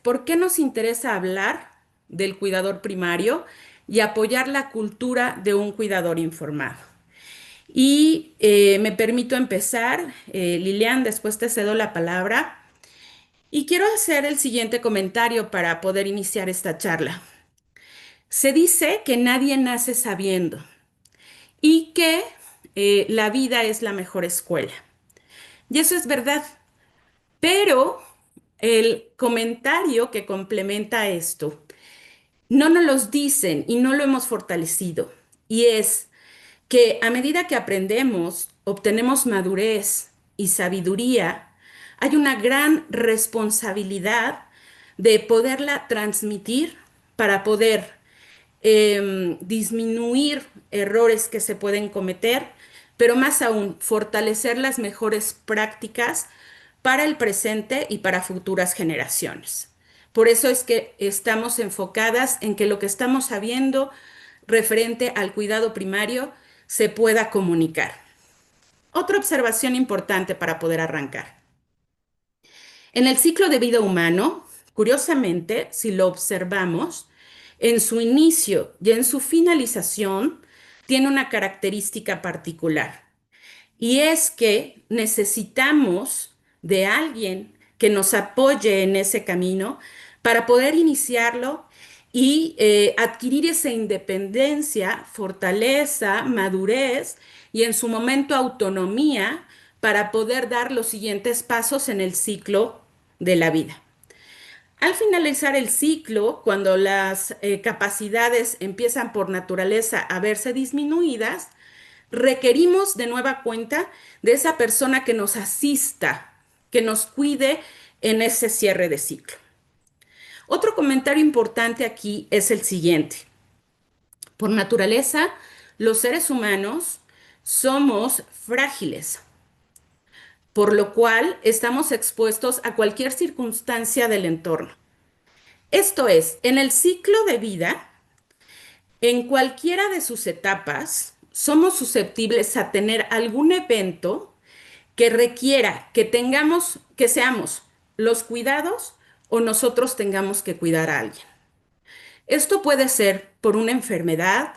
¿Por qué nos interesa hablar del cuidador primario y apoyar la cultura de un cuidador informado? Y me permito empezar, Lilian, después te cedo la palabra y quiero hacer el siguiente comentario para poder iniciar esta charla. Se dice que nadie nace sabiendo y que la vida es la mejor escuela. Y eso es verdad, pero el comentario que complementa esto no nos los dicen y no lo hemos fortalecido. Y es que a medida que aprendemos, obtenemos madurez y sabiduría, hay una gran responsabilidad de poderla transmitir para poder disminuir errores que se pueden cometer, pero más aún, fortalecer las mejores prácticas para el presente y para futuras generaciones. Por eso es que estamos enfocadas en que lo que estamos sabiendo referente al cuidado primario se pueda comunicar. Otra observación importante para poder arrancar. En el ciclo de vida humano, curiosamente, si lo observamos, en su inicio y en su finalización, tiene una característica particular. Y es que necesitamos de alguien que nos apoye en ese camino para poder iniciarlo y adquirir esa independencia, fortaleza, madurez y en su momento autonomía para poder dar los siguientes pasos en el ciclo de la vida. Al finalizar el ciclo, cuando las capacidades empiezan por naturaleza a verse disminuidas, requerimos de nueva cuenta de esa persona que nos asista, que nos cuide en ese cierre de ciclo. Otro comentario importante aquí es el siguiente. Por naturaleza, los seres humanos somos frágiles, por lo cual estamos expuestos a cualquier circunstancia del entorno. Esto es, en el ciclo de vida, en cualquiera de sus etapas, somos susceptibles a tener algún evento que requiera que tengamos, que seamos los cuidados o nosotros tengamos que cuidar a alguien. Esto puede ser por una enfermedad,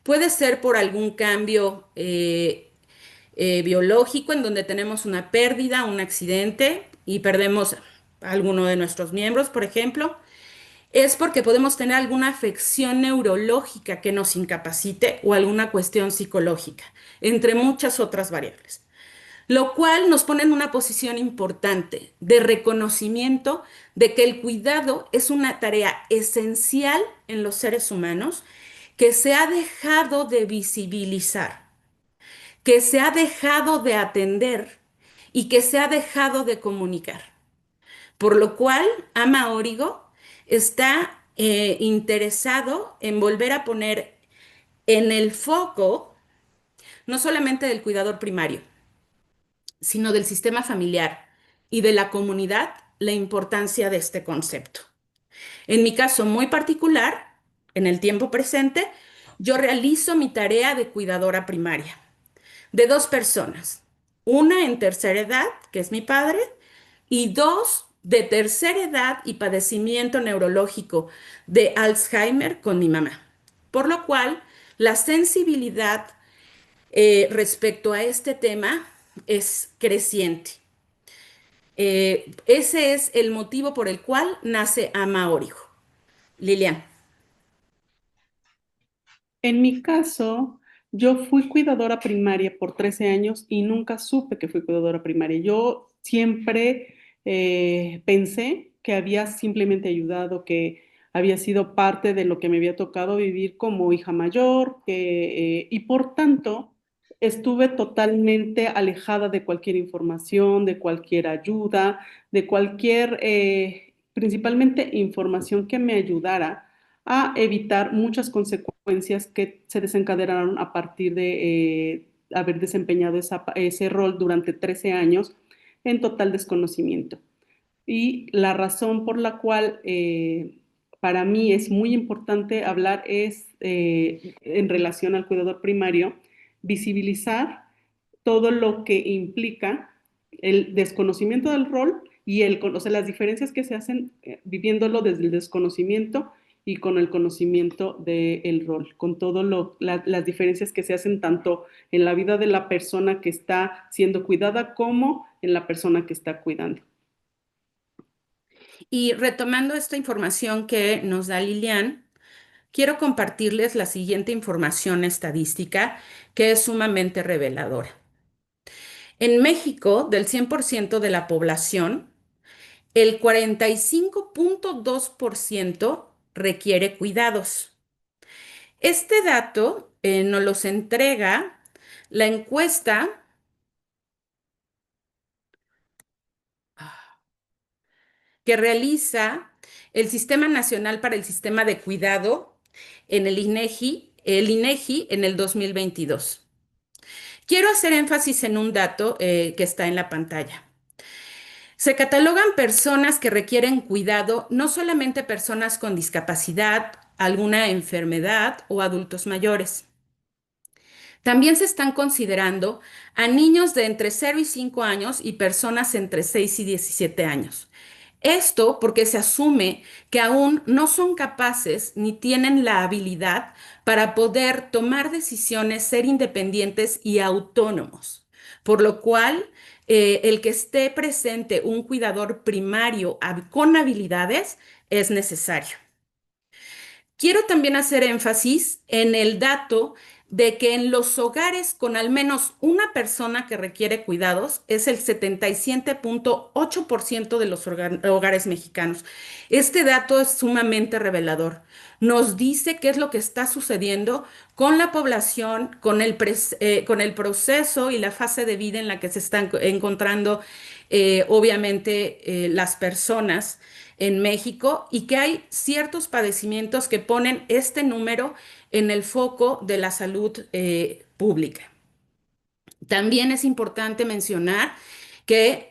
puede ser por algún cambio biológico en donde tenemos una pérdida, un accidente y perdemos a alguno de nuestros miembros, por ejemplo. Es porque podemos tener alguna afección neurológica que nos incapacite o alguna cuestión psicológica, entre muchas otras variables. Lo cual nos pone en una posición importante de reconocimiento de que el cuidado es una tarea esencial en los seres humanos que se ha dejado de visibilizar, que se ha dejado de atender y que se ha dejado de comunicar. Por lo cual, Ama Origo está interesado en volver a poner en el foco no solamente del cuidador primario, sino del sistema familiar y de la comunidad la importancia de este concepto. En mi caso muy particular, en el tiempo presente, yo realizo mi tarea de cuidadora primaria de dos personas, una en tercera edad, que es mi padre, y dos de tercera edad y padecimiento neurológico de Alzheimer con mi mamá. Por lo cual, la sensibilidad respecto a este tema es creciente. Ese es el motivo por el cual nace Ama Origo. Lilian. En mi caso, yo fui cuidadora primaria por 13 años y nunca supe que fui cuidadora primaria. Yo siempre pensé que había simplemente ayudado, que había sido parte de lo que me había tocado vivir como hija mayor, y por tanto estuve totalmente alejada de cualquier información, de cualquier ayuda, de cualquier, principalmente información que me ayudara a evitar muchas consecuencias que se desencadenaron a partir de haber desempeñado ese rol durante 13 años en total desconocimiento. Y la razón por la cual para mí es muy importante hablar es en relación al cuidador primario, visibilizar todo lo que implica el desconocimiento del rol o sea, las diferencias que se hacen viviéndolo desde el desconocimiento y con el conocimiento del rol, con todo las diferencias que se hacen tanto en la vida de la persona que está siendo cuidada como en la persona que está cuidando. Y retomando esta información que nos da Lilian, quiero compartirles la siguiente información estadística que es sumamente reveladora. En México, del 100% de la población, el 45.2% requiere cuidados. Este dato nos los entrega la encuesta que realiza el Sistema Nacional para el Sistema de Cuidado en el INEGI en el 2022. Quiero hacer énfasis en un dato que está en la pantalla. Se catalogan personas que requieren cuidado, no solamente personas con discapacidad, alguna enfermedad o adultos mayores. También se están considerando a niños de entre 0 y 5 años y personas entre 6 y 17 años. Esto porque se asume que aún no son capaces ni tienen la habilidad para poder tomar decisiones, ser independientes y autónomos. Por lo cual, el que esté presente un cuidador primario con habilidades es necesario. Quiero también hacer énfasis en el dato de que en los hogares con al menos una persona que requiere cuidados es el 77.8% de los hogares mexicanos. Este dato es sumamente revelador. Nos dice qué es lo que está sucediendo con la población, con el proceso y la fase de vida en la que se están encontrando, obviamente, las personas en México y que hay ciertos padecimientos que ponen este número en el foco de la salud pública. También es importante mencionar que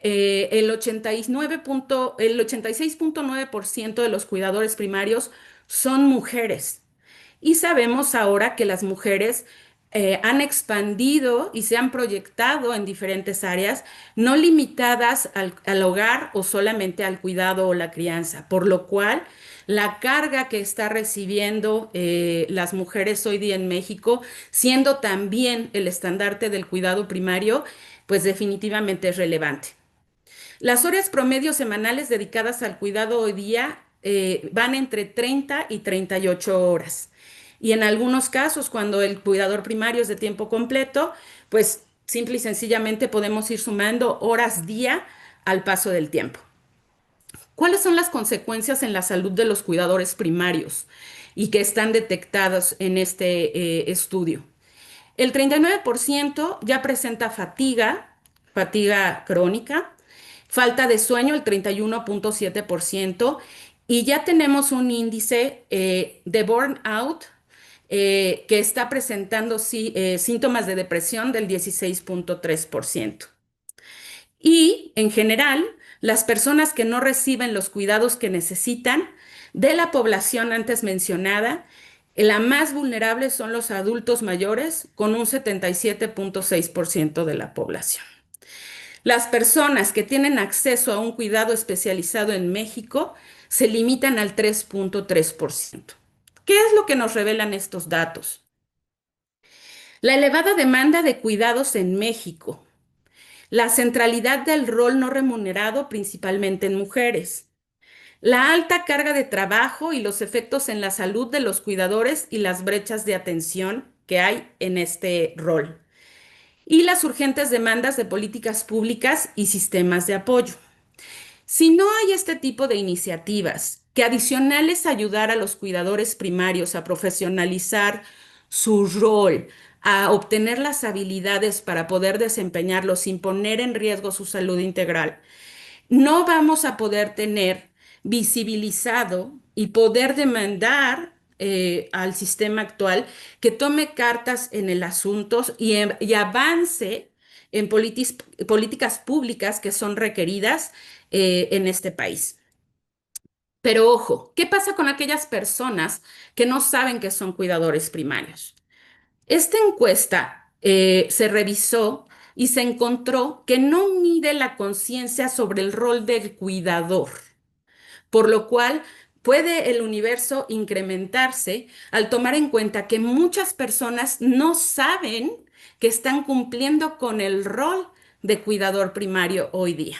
el 86.9% de los cuidadores primarios son mujeres. Y sabemos ahora que las mujeres han expandido y se han proyectado en diferentes áreas, no limitadas al hogar o solamente al cuidado o la crianza, por lo cual la carga que está recibiendo las mujeres hoy día en México, siendo también el estandarte del cuidado primario, pues definitivamente es relevante. Las horas promedio semanales dedicadas al cuidado hoy día van entre 30 y 38 horas. Y en algunos casos, cuando el cuidador primario es de tiempo completo, pues simple y sencillamente podemos ir sumando horas día al paso del tiempo. ¿Cuáles son las consecuencias en la salud de los cuidadores primarios y que están detectadas en este estudio? El 39% ya presenta fatiga crónica, falta de sueño el 31.7% y ya tenemos un índice de burnout que está presentando síntomas de depresión del 16.3%. Y en general, las personas que no reciben los cuidados que necesitan de la población antes mencionada, la más vulnerable son los adultos mayores, con un 77.6% de la población. Las personas que tienen acceso a un cuidado especializado en México se limitan al 3.3%. ¿Qué es lo que nos revelan estos datos? La elevada demanda de cuidados en México, la centralidad del rol no remunerado principalmente en mujeres, la alta carga de trabajo y los efectos en la salud de los cuidadores y las brechas de atención que hay en este rol, y las urgentes demandas de políticas públicas y sistemas de apoyo. Si no hay este tipo de iniciativas que adicionales a ayudar a los cuidadores primarios a profesionalizar su rol, a obtener las habilidades para poder desempeñarlo sin poner en riesgo su salud integral, no vamos a poder tener visibilizado y poder demandar al sistema actual que tome cartas en el asunto y avance en políticas públicas que son requeridas en este país. Pero ojo, ¿qué pasa con aquellas personas que no saben que son cuidadores primarios? Esta encuesta se revisó y se encontró que no mide la conciencia sobre el rol del cuidador, por lo cual puede el universo incrementarse al tomar en cuenta que muchas personas no saben que están cumpliendo con el rol de cuidador primario hoy día.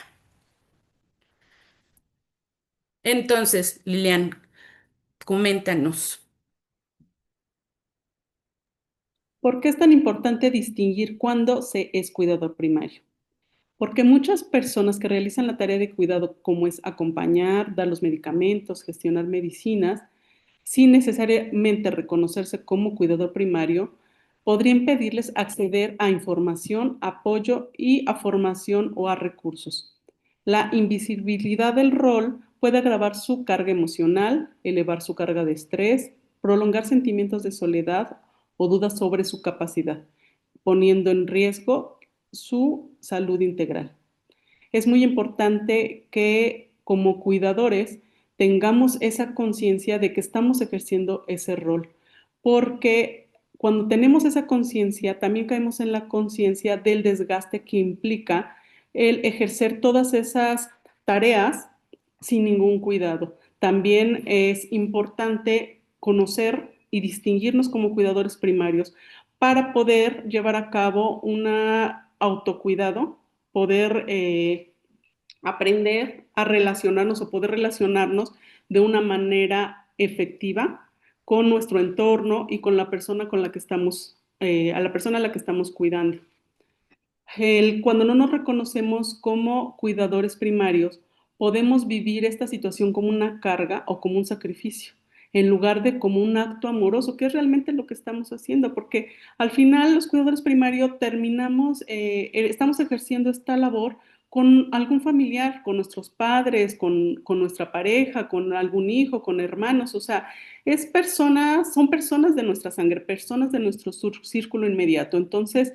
Entonces, Lilian, coméntanos. ¿Por qué es tan importante distinguir cuándo se es cuidador primario? Porque muchas personas que realizan la tarea de cuidado, como es acompañar, dar los medicamentos, gestionar medicinas, sin necesariamente reconocerse como cuidador primario, podrían pedirles acceder a información, apoyo y a formación o a recursos. La invisibilidad del rol puede agravar su carga emocional, elevar su carga de estrés, prolongar sentimientos de soledad o dudas sobre su capacidad, poniendo en riesgo su salud integral. Es muy importante que como cuidadores tengamos esa conciencia de que estamos ejerciendo ese rol, porque cuando tenemos esa conciencia, también caemos en la conciencia del desgaste que implica el ejercer todas esas tareas sin ningún cuidado. También es importante conocer y distinguirnos como cuidadores primarios para poder llevar a cabo un autocuidado, poder aprender a relacionarnos o poder relacionarnos de una manera efectiva con nuestro entorno y con la persona con la que estamos, a la persona a la que estamos cuidando. Cuando no nos reconocemos como cuidadores primarios, podemos vivir esta situación como una carga o como un sacrificio, en lugar de como un acto amoroso, que es realmente lo que estamos haciendo, porque al final los cuidadores primarios terminamos, estamos ejerciendo esta labor con algún familiar, con nuestros padres, con nuestra pareja, con algún hijo, con hermanos, o sea, es personas, son personas de nuestra sangre, personas de nuestro círculo inmediato. Entonces,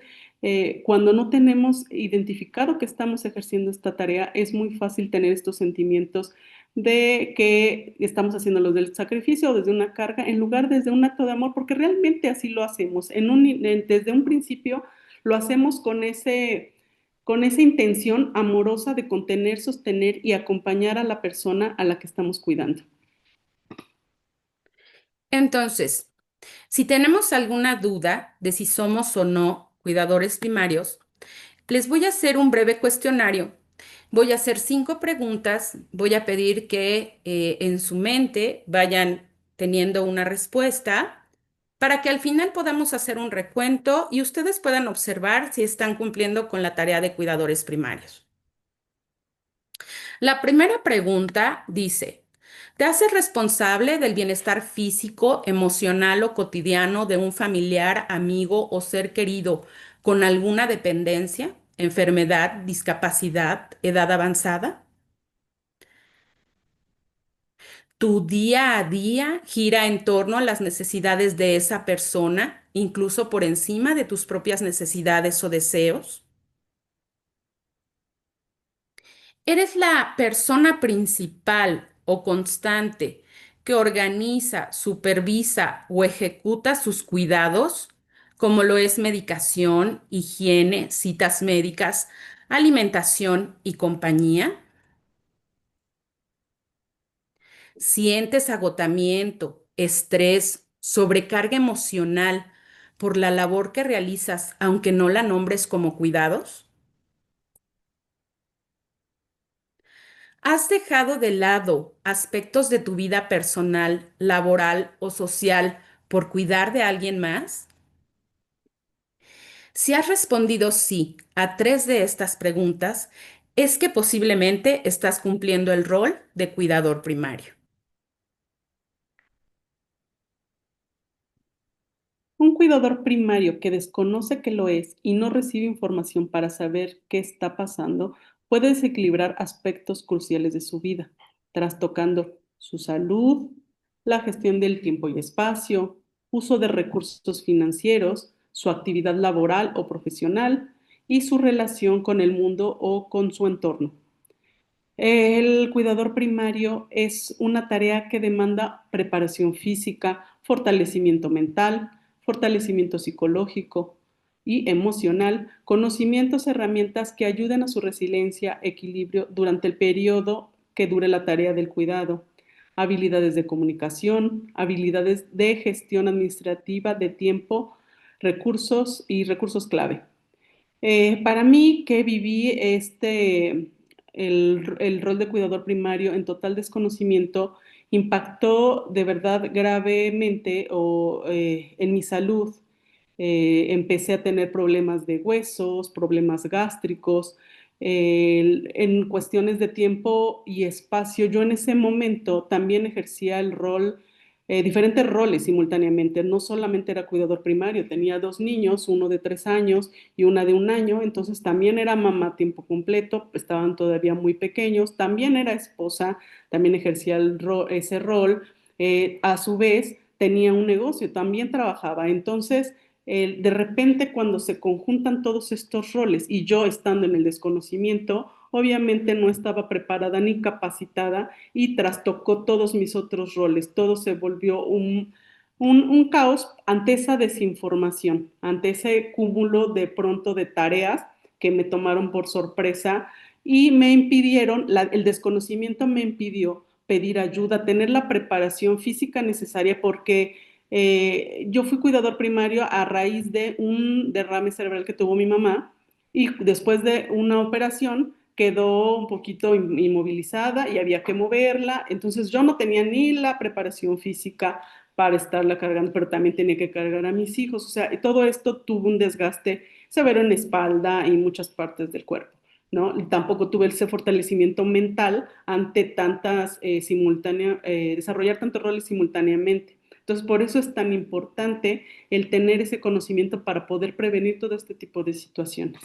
cuando no tenemos identificado que estamos ejerciendo esta tarea, es muy fácil tener estos sentimientos de que estamos haciendo lo del sacrificio o desde una carga, en lugar desde un acto de amor, porque realmente así lo hacemos. Desde un principio lo hacemos con esa intención amorosa de contener, sostener y acompañar a la persona a la que estamos cuidando. Entonces, si tenemos alguna duda de si somos o no cuidadores primarios, les voy a hacer un breve cuestionario. Voy a hacer 5 preguntas. Voy a pedir que en su mente vayan teniendo una respuesta para que al final podamos hacer un recuento y ustedes puedan observar si están cumpliendo con la tarea de cuidadores primarios. La primera pregunta dice, ¿te haces responsable del bienestar físico, emocional o cotidiano de un familiar, amigo o ser querido con alguna dependencia, enfermedad, discapacidad, edad avanzada? ¿Tu día a día gira en torno a las necesidades de esa persona, incluso por encima de tus propias necesidades o deseos? ¿Eres la persona principal o constante que organiza, supervisa o ejecuta sus cuidados, como lo es medicación, higiene, citas médicas, alimentación y compañía? ¿Sientes agotamiento, estrés, sobrecarga emocional por la labor que realizas, aunque no la nombres como cuidados? ¿Has dejado de lado aspectos de tu vida personal, laboral o social por cuidar de alguien más? Si has respondido sí a 3 de estas preguntas, es que posiblemente estás cumpliendo el rol de cuidador primario. Un cuidador primario que desconoce que lo es y no recibe información para saber qué está pasando puede desequilibrar aspectos cruciales de su vida, trastocando su salud, la gestión del tiempo y espacio, uso de recursos financieros, su actividad laboral o profesional y su relación con el mundo o con su entorno. El cuidador primario es una tarea que demanda preparación física, fortalecimiento mental, fortalecimiento psicológico, y emocional, conocimientos, herramientas que ayuden a su resiliencia, equilibrio durante el periodo que dure la tarea del cuidado, habilidades de comunicación, habilidades de gestión administrativa de tiempo, recursos y recursos clave. Para mí, que viví el rol de cuidador primario en total desconocimiento, impactó de verdad gravemente en mi salud. Empecé a tener problemas de huesos, problemas gástricos, en cuestiones de tiempo y espacio. Yo en ese momento también ejercía diferentes roles simultáneamente. No solamente era cuidador primario, tenía dos niños, uno de 3 años y una de 1 año, entonces también era mamá a tiempo completo, estaban todavía muy pequeños, también era esposa, también ejercía ese rol. A su vez tenía un negocio, también trabajaba. Entonces, de repente cuando se conjuntan todos estos roles y yo estando en el desconocimiento, obviamente no estaba preparada ni capacitada y trastocó todos mis otros roles. Todo se volvió un caos ante esa desinformación, ante ese cúmulo de pronto de tareas que me tomaron por sorpresa y me impidieron, el desconocimiento me impidió pedir ayuda, tener la preparación física necesaria porque yo fui cuidador primario a raíz de un derrame cerebral que tuvo mi mamá y después de una operación quedó un poquito inmovilizada y había que moverla. Entonces yo no tenía ni la preparación física para estarla cargando, pero también tenía que cargar a mis hijos. O sea, todo esto tuvo un desgaste severo en la espalda y muchas partes del cuerpo. ¿No? Y tampoco tuve ese fortalecimiento mental ante desarrollar tantos roles simultáneamente. Entonces, por eso es tan importante el tener ese conocimiento para poder prevenir todo este tipo de situaciones.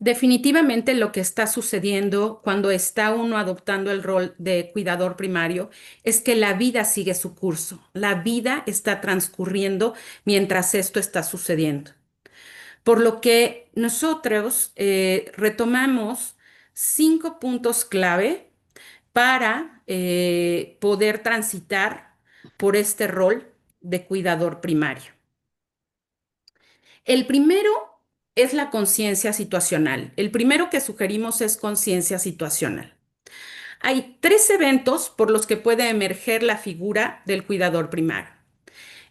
Definitivamente lo que está sucediendo cuando está uno adoptando el rol de cuidador primario es que la vida sigue su curso, la vida está transcurriendo mientras esto está sucediendo. Por lo que nosotros retomamos 5 puntos clave para poder transitar por este rol de cuidador primario. El primero es la conciencia situacional. El primero que sugerimos es conciencia situacional. Hay 3 eventos por los que puede emerger la figura del cuidador primario.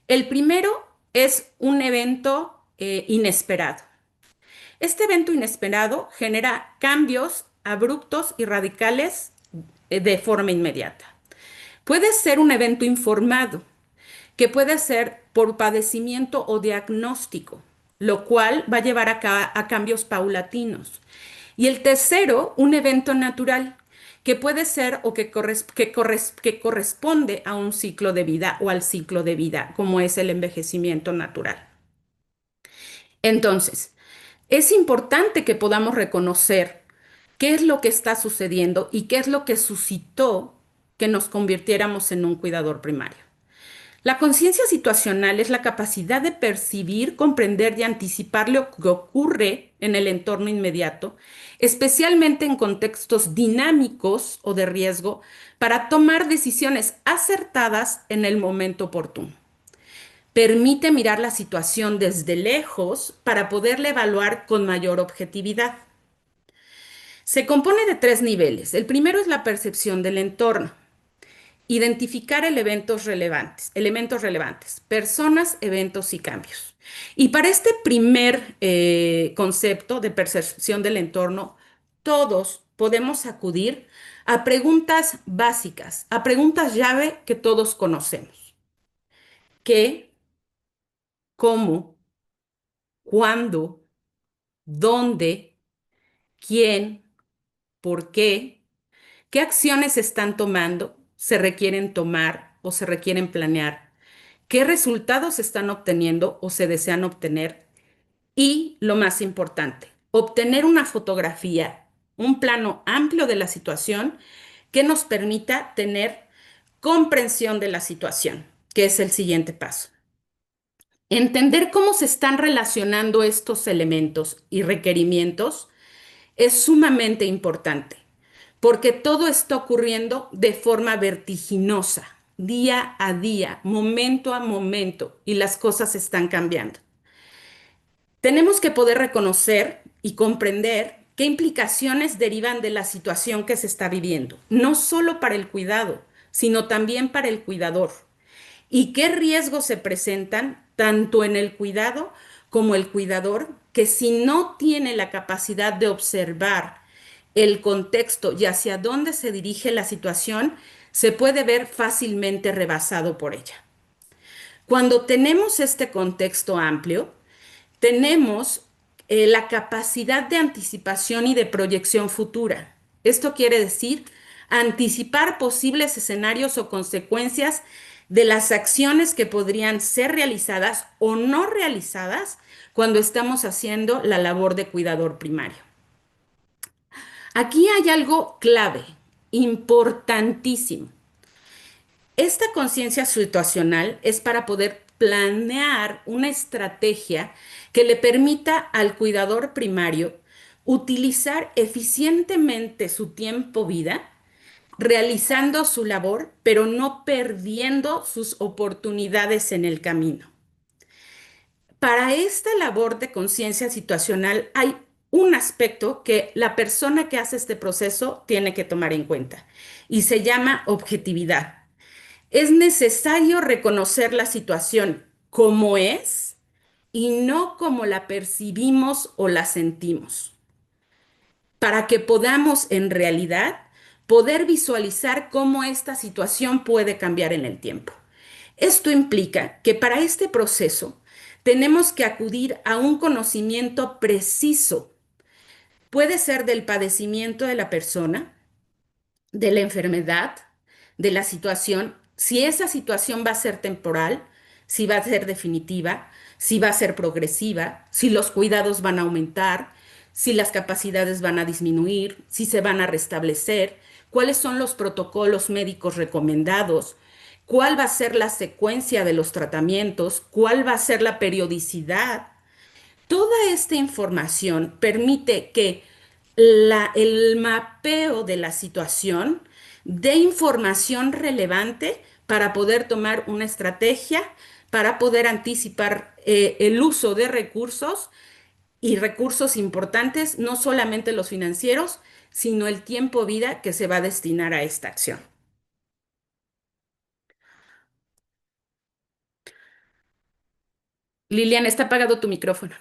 El primero es un evento inesperado. Este evento inesperado genera cambios abruptos y radicales de forma inmediata. Puede ser un evento informado, que puede ser por padecimiento o diagnóstico, lo cual va a llevar a cambios paulatinos. Y el tercero, un evento natural, que puede ser o que corresponde a un ciclo de vida o al ciclo de vida, como es el envejecimiento natural. Entonces, es importante que podamos reconocer qué es lo que está sucediendo y qué es lo que suscitó que nos convirtiéramos en un cuidador primario. La conciencia situacional es la capacidad de percibir, comprender y anticipar lo que ocurre en el entorno inmediato, especialmente en contextos dinámicos o de riesgo, para tomar decisiones acertadas en el momento oportuno. Permite mirar la situación desde lejos para poderla evaluar con mayor objetividad. Se compone de 3 niveles. El primero es la percepción del entorno. Identificar elementos relevantes, personas, eventos y cambios. Y para este primer concepto de percepción del entorno, todos podemos acudir a preguntas básicas, a preguntas llave que todos conocemos. ¿Qué? ¿Cómo? ¿Cuándo? ¿Dónde? ¿Quién? ¿Por qué? ¿Qué acciones se están tomando? ¿Se requieren tomar o se requieren planear? ¿Qué resultados se están obteniendo o se desean obtener? Y lo más importante, obtener una fotografía, un plano amplio de la situación que nos permita tener comprensión de la situación, que es el siguiente paso. Entender cómo se están relacionando estos elementos y requerimientos es sumamente importante, porque todo está ocurriendo de forma vertiginosa, día a día, momento a momento, y las cosas están cambiando. Tenemos que poder reconocer y comprender qué implicaciones derivan de la situación que se está viviendo, no solo para el cuidado, sino también para el cuidador, y qué riesgos se presentan tanto en el cuidado como el cuidador, que si no tiene la capacidad de observar el contexto y hacia dónde se dirige la situación, se puede ver fácilmente rebasado por ella. Cuando tenemos este contexto amplio, tenemos la capacidad de anticipación y de proyección futura. Esto quiere decir anticipar posibles escenarios o consecuencias de las acciones que podrían ser realizadas o no realizadas cuando estamos haciendo la labor de cuidador primario. Aquí hay algo clave, importantísimo. Esta conciencia situacional es para poder planear una estrategia que le permita al cuidador primario utilizar eficientemente su tiempo vida, realizando su labor, pero no perdiendo sus oportunidades en el camino. Para esta labor de conciencia situacional hay un aspecto que la persona que hace este proceso tiene que tomar en cuenta y se llama objetividad. Es necesario reconocer la situación como es y no como la percibimos o la sentimos, para que podamos en realidad poder visualizar cómo esta situación puede cambiar en el tiempo. Esto implica que para este proceso tenemos que acudir a un conocimiento preciso. Puede ser del padecimiento de la persona, de la enfermedad, de la situación, si esa situación va a ser temporal, si va a ser definitiva, si va a ser progresiva, si los cuidados van a aumentar, si las capacidades van a disminuir, si se van a restablecer, cuáles son los protocolos médicos recomendados, cuál va a ser la secuencia de los tratamientos, cuál va a ser la periodicidad. Toda esta información permite que el mapeo de la situación dé información relevante para poder tomar una estrategia, para poder anticipar el uso de recursos y recursos importantes, no solamente los financieros, sino el tiempo vida que se va a destinar a esta acción. Lilian, está apagado tu micrófono.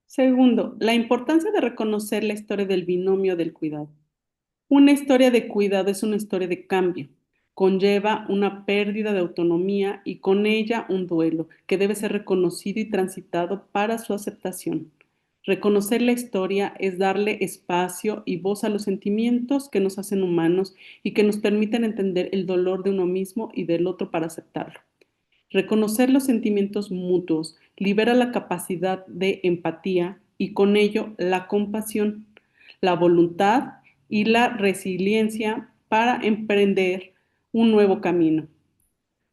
Segundo, la importancia de reconocer la historia del binomio del cuidado. Una historia de cuidado es una historia de cambio. Conlleva una pérdida de autonomía y con ella un duelo que debe ser reconocido y transitado para su aceptación. Reconocer la historia es darle espacio y voz a los sentimientos que nos hacen humanos y que nos permiten entender el dolor de uno mismo y del otro para aceptarlo. Reconocer los sentimientos mutuos libera la capacidad de empatía y con ello la compasión, la voluntad y la resiliencia para emprender un nuevo camino.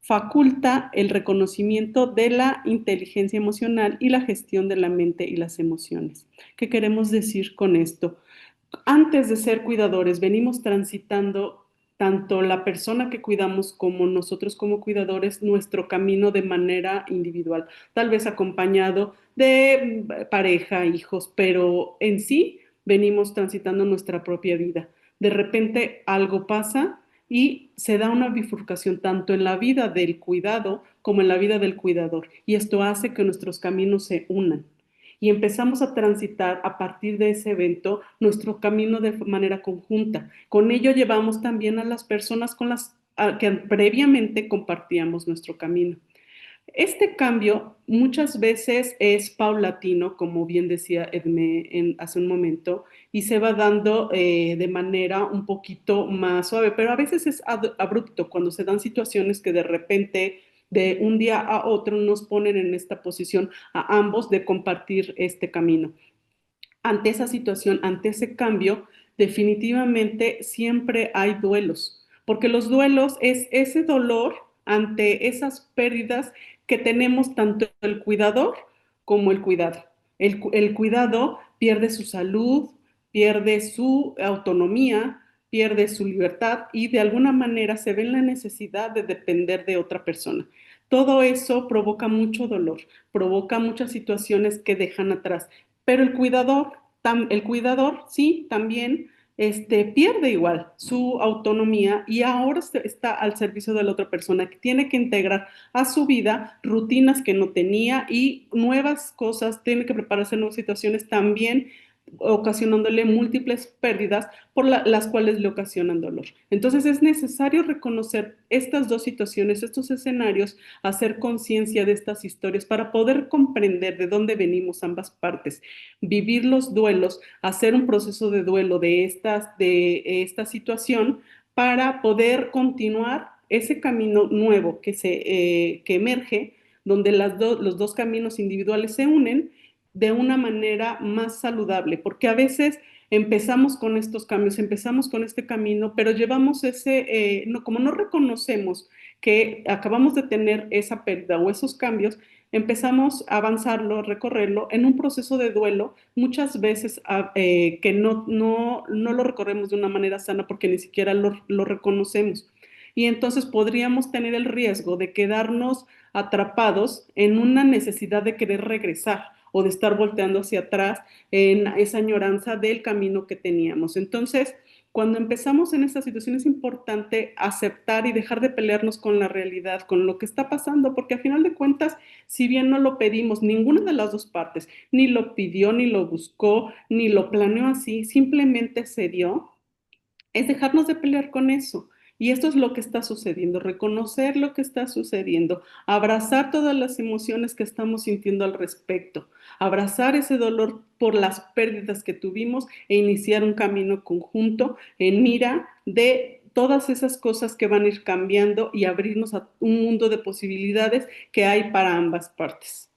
Faculta el reconocimiento de la inteligencia emocional y la gestión de la mente y las emociones. ¿Qué queremos decir con esto? Antes de ser cuidadores, venimos transitando tanto la persona que cuidamos como nosotros como cuidadores nuestro camino de manera individual, tal vez acompañado de pareja, hijos, pero en sí venimos transitando nuestra propia vida. De repente algo pasa y se da una bifurcación tanto en la vida del cuidado como en la vida del cuidador y esto hace que nuestros caminos se unan y empezamos a transitar a partir de ese evento nuestro camino de manera conjunta. Con ello llevamos también a las personas con las que previamente compartíamos nuestro camino. Este cambio muchas veces es paulatino, como bien decía Edme hace un momento, y se va dando de manera un poquito más suave, pero a veces es abrupto cuando se dan situaciones que de repente, de un día a otro, nos ponen en esta posición a ambos de compartir este camino. Ante esa situación, ante ese cambio, definitivamente siempre hay duelos, porque los duelos es ese dolor ante esas pérdidas que tenemos tanto el cuidador como el cuidado. El cuidado pierde su salud, pierde su autonomía, pierde su libertad y de alguna manera se ve en la necesidad de depender de otra persona. Todo eso provoca mucho dolor, provoca muchas situaciones que dejan atrás. Pero el cuidador sí, también pierde igual su autonomía y ahora está al servicio de la otra persona que tiene que integrar a su vida rutinas que no tenía y nuevas cosas, tiene que prepararse en nuevas situaciones también ocasionándole múltiples pérdidas las cuales le ocasionan dolor. Entonces es necesario reconocer estas dos situaciones, estos escenarios, hacer conciencia de estas historias para poder comprender de dónde venimos ambas partes, vivir los duelos, hacer un proceso de duelo de esta situación para poder continuar ese camino nuevo que emerge, donde los dos caminos individuales se unen de una manera más saludable, porque a veces empezamos con estos cambios, empezamos con este camino, pero llevamos no, como no reconocemos que acabamos de tener esa pérdida o esos cambios, empezamos a avanzarlo, a recorrerlo en un proceso de duelo, muchas veces que no lo recorremos de una manera sana porque ni siquiera lo reconocemos. Y entonces podríamos tener el riesgo de quedarnos atrapados en una necesidad de querer regresar o de estar volteando hacia atrás en esa añoranza del camino que teníamos. Entonces, cuando empezamos en esta situación es importante aceptar y dejar de pelearnos con la realidad, con lo que está pasando, porque a final de cuentas, si bien no lo pedimos, ninguna de las dos partes, ni lo pidió, ni lo buscó, ni lo planeó así, simplemente se dio, es dejarnos de pelear con eso. Y esto es lo que está sucediendo, reconocer lo que está sucediendo, abrazar todas las emociones que estamos sintiendo al respecto, abrazar ese dolor por las pérdidas que tuvimos e iniciar un camino conjunto en mira de todas esas cosas que van a ir cambiando y abrirnos a un mundo de posibilidades que hay para ambas partes.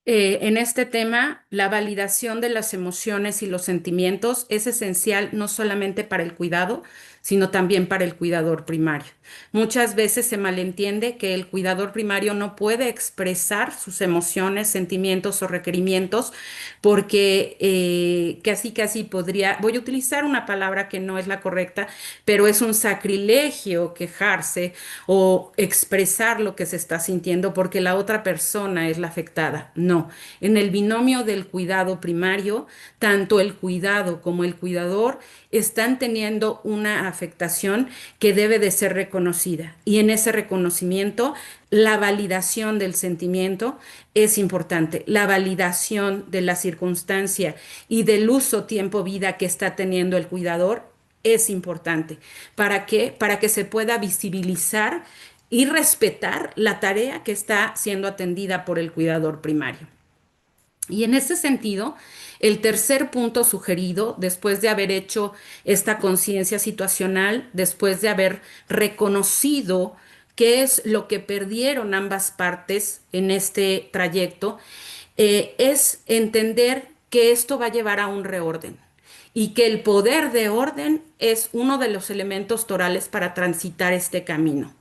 En este tema, la validación de las emociones y los sentimientos es esencial no solamente para el cuidado, sino también para el cuidador primario. Muchas veces se malentiende que el cuidador primario no puede expresar sus emociones, sentimientos o requerimientos porque casi casi podría, voy a utilizar una palabra que no es la correcta, pero es un sacrilegio quejarse o expresar lo que se está sintiendo porque la otra persona es la afectada. No, en el binomio del cuidado primario, tanto el cuidado como el cuidador están teniendo una afectación que debe de ser reconocida. Y en ese reconocimiento, la validación del sentimiento es importante. La validación de la circunstancia y del uso tiempo-vida que está teniendo el cuidador es importante. ¿Para qué? Para que se pueda visibilizar y respetar la tarea que está siendo atendida por el cuidador primario. Y en ese sentido, el tercer punto sugerido, después de haber hecho esta conciencia situacional, después de haber reconocido qué es lo que perdieron ambas partes en este trayecto, es entender que esto va a llevar a un reorden y que el poder de orden es uno de los elementos torales para transitar este camino.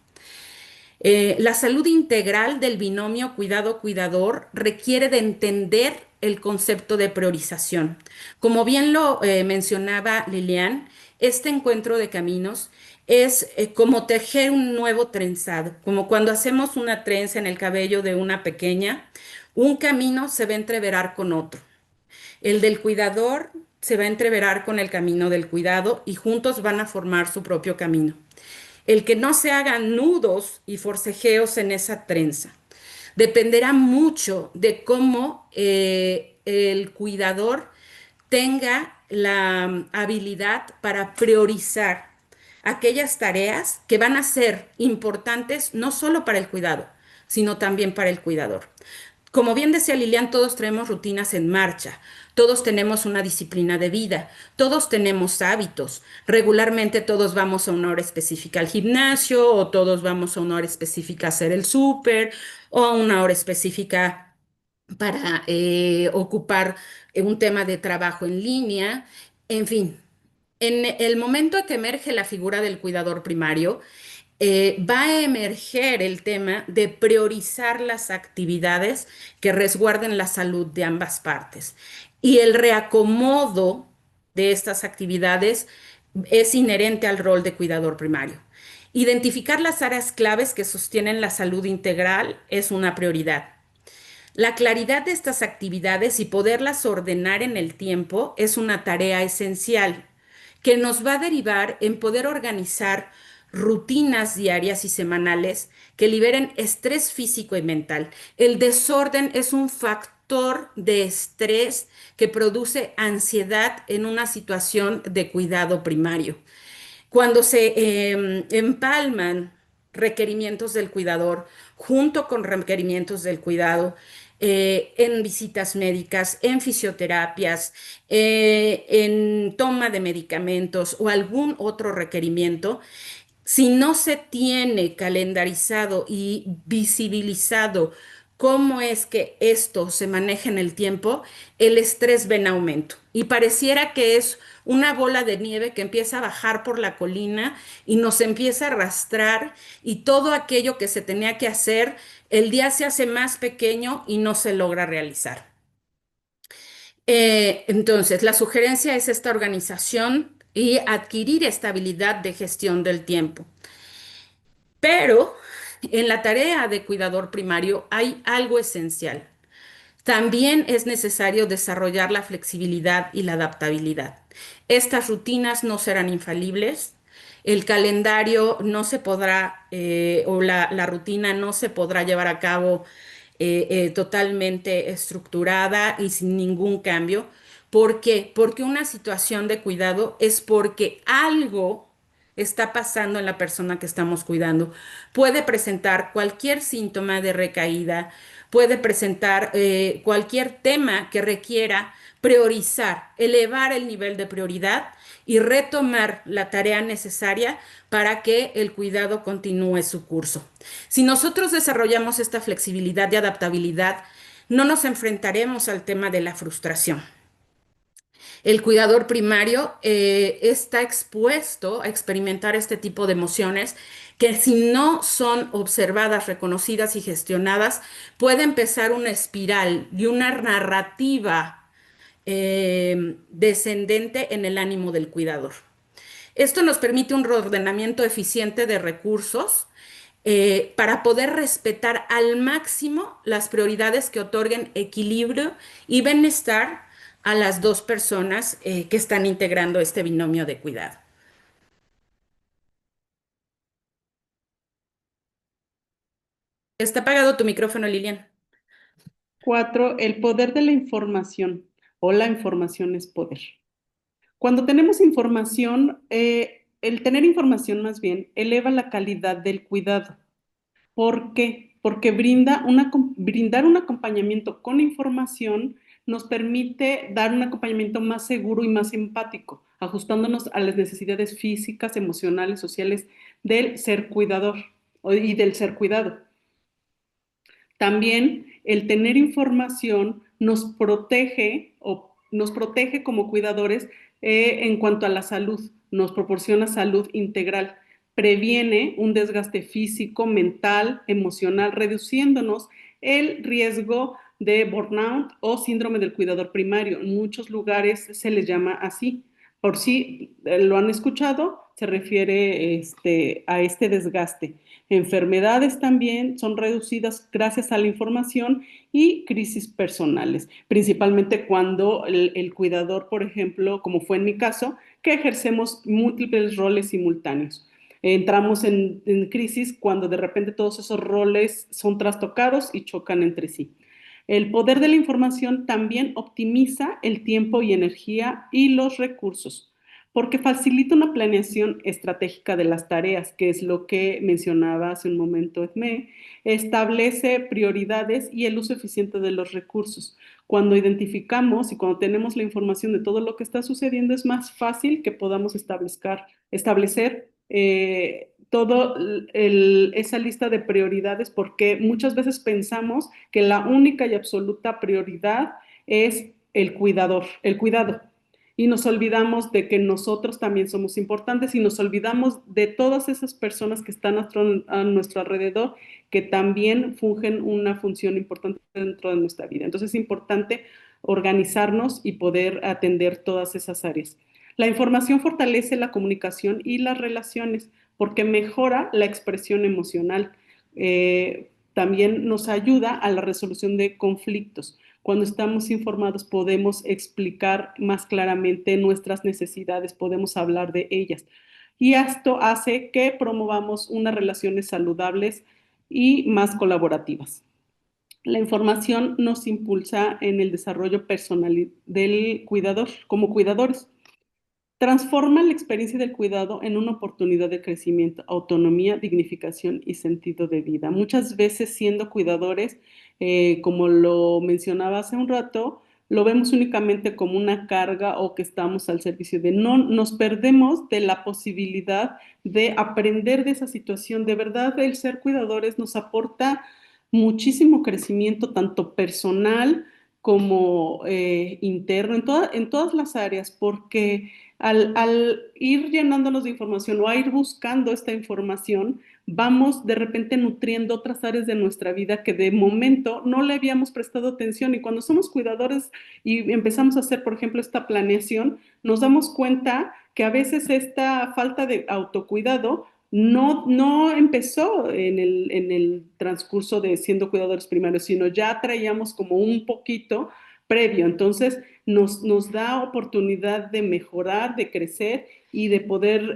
La salud integral del binomio cuidado-cuidador requiere de entender el concepto de priorización. Como bien lo mencionaba Lilian, este encuentro de caminos es como tejer un nuevo trenzado, como cuando hacemos una trenza en el cabello de una pequeña, un camino se va a entreverar con otro. El del cuidador se va a entreverar con el camino del cuidado y juntos van a formar su propio camino. El que no se hagan nudos y forcejeos en esa trenza. Dependerá mucho de cómo el cuidador tenga la habilidad para priorizar aquellas tareas que van a ser importantes no solo para el cuidado, sino también para el cuidador. Como bien decía Lilian, todos traemos rutinas en marcha, todos tenemos una disciplina de vida, todos tenemos hábitos. Regularmente todos vamos a una hora específica al gimnasio o todos vamos a una hora específica a hacer el súper o a una hora específica para ocupar un tema de trabajo en línea. En fin, en el momento que emerge la figura del cuidador primario, va a emerger el tema de priorizar las actividades que resguarden la salud de ambas partes. Y el reacomodo de estas actividades es inherente al rol de cuidador primario. Identificar las áreas claves que sostienen la salud integral es una prioridad. La claridad de estas actividades y poderlas ordenar en el tiempo es una tarea esencial que nos va a derivar en poder organizar rutinas diarias y semanales que liberen estrés físico y mental. El desorden es un factor de estrés que produce ansiedad en una situación de cuidado primario. Cuando se empalman requerimientos del cuidador junto con requerimientos del cuidado en visitas médicas, en fisioterapias, en toma de medicamentos o algún otro requerimiento, si no se tiene calendarizado y visibilizado cómo es que esto se maneja en el tiempo, el estrés ve en aumento. Y pareciera que es una bola de nieve que empieza a bajar por la colina y nos empieza a arrastrar y todo aquello que se tenía que hacer, el día se hace más pequeño y no se logra realizar. Entonces, la sugerencia es esta organización y adquirir estabilidad de gestión del tiempo. Pero en la tarea de cuidador primario hay algo esencial. También es necesario desarrollar la flexibilidad y la adaptabilidad. Estas rutinas no serán infalibles. El calendario no se podrá, o la rutina no se podrá llevar a cabo totalmente estructurada y sin ningún cambio. ¿Por qué? Porque una situación de cuidado es porque algo está pasando en la persona que estamos cuidando. Puede presentar cualquier síntoma de recaída, puede presentar cualquier tema que requiera priorizar, elevar el nivel de prioridad y retomar la tarea necesaria para que el cuidado continúe su curso. Si nosotros desarrollamos esta flexibilidad y adaptabilidad, no nos enfrentaremos al tema de la frustración. El cuidador primario está expuesto a experimentar este tipo de emociones que si no son observadas, reconocidas y gestionadas, puede empezar una espiral y una narrativa descendente en el ánimo del cuidador. Esto nos permite un reordenamiento eficiente de recursos para poder respetar al máximo las prioridades que otorguen equilibrio y bienestar a las dos personas que están integrando este binomio de cuidado. Está apagado tu micrófono, Lilian. 4, el poder de la información o la información es poder. Cuando tenemos información, el tener información más bien eleva la calidad del cuidado. ¿Por qué? Porque brindar un acompañamiento con información nos permite dar un acompañamiento más seguro y más empático, ajustándonos a las necesidades físicas, emocionales, sociales del ser cuidador y del ser cuidado. También el tener información nos protege como cuidadores en cuanto a la salud, nos proporciona salud integral, previene un desgaste físico, mental, emocional, reduciéndonos el riesgo de burnout o síndrome del cuidador primario. En muchos lugares se les llama así. Por si lo han escuchado, se refiere a este desgaste. Enfermedades también son reducidas gracias a la información y crisis personales, principalmente cuando el cuidador, por ejemplo, como fue en mi caso, que ejercemos múltiples roles simultáneos. Entramos en crisis cuando de repente todos esos roles son trastocados y chocan entre sí. El poder de la información también optimiza el tiempo y energía y los recursos, porque facilita una planeación estratégica de las tareas, que es lo que mencionaba hace un momento Edmé, establece prioridades y el uso eficiente de los recursos. Cuando identificamos y cuando tenemos la información de todo lo que está sucediendo, es más fácil que podamos establecer toda esa lista de prioridades, porque muchas veces pensamos que la única y absoluta prioridad es el cuidado. Y nos olvidamos de que nosotros también somos importantes y nos olvidamos de todas esas personas que están a nuestro alrededor, que también fungen una función importante dentro de nuestra vida. Entonces es importante organizarnos y poder atender todas esas áreas. La información fortalece la comunicación y las relaciones porque mejora la expresión emocional. También nos ayuda a la resolución de conflictos. Cuando estamos informados podemos explicar más claramente nuestras necesidades, podemos hablar de ellas. Y esto hace que promovamos unas relaciones saludables y más colaborativas. La información nos impulsa en el desarrollo personal del cuidador, como cuidadores. Transforma la experiencia del cuidado en una oportunidad de crecimiento, autonomía, dignificación y sentido de vida. Muchas veces siendo cuidadores, como lo mencionaba hace un rato, lo vemos únicamente como una carga o que estamos al servicio de. No nos perdemos de la posibilidad de aprender de esa situación. De verdad, el ser cuidadores nos aporta muchísimo crecimiento, tanto personal como interno, en todas las áreas, porque al ir llenándonos de información o a ir buscando esta información, vamos de repente nutriendo otras áreas de nuestra vida que de momento no le habíamos prestado atención. Y cuando somos cuidadores y empezamos a hacer, por ejemplo, esta planeación, nos damos cuenta que a veces esta falta de autocuidado no empezó en el transcurso de siendo cuidadores primarios, sino ya traíamos como un poquito previo. Entonces, nos da oportunidad de mejorar, de crecer y de poder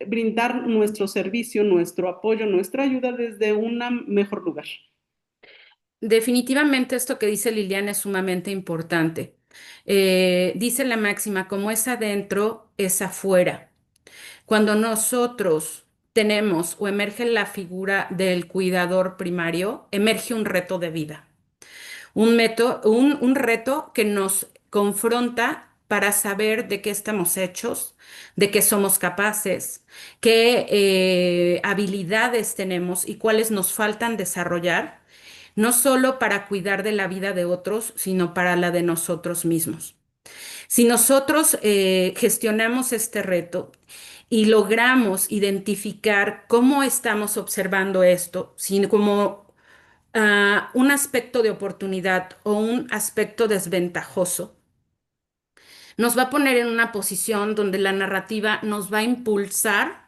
brindar nuestro servicio, nuestro apoyo, nuestra ayuda desde un mejor lugar. Definitivamente esto que dice Liliana es sumamente importante. Dice la máxima, como es adentro, es afuera. Cuando nosotros tenemos o emerge la figura del cuidador primario, emerge un reto de vida. Un reto que nos confronta para saber de qué estamos hechos, de qué somos capaces, qué habilidades tenemos y cuáles nos faltan desarrollar, no solo para cuidar de la vida de otros, sino para la de nosotros mismos. Si nosotros gestionamos este reto y logramos identificar cómo estamos observando esto, sino como un aspecto de oportunidad o un aspecto desventajoso, nos va a poner en una posición donde la narrativa nos va a impulsar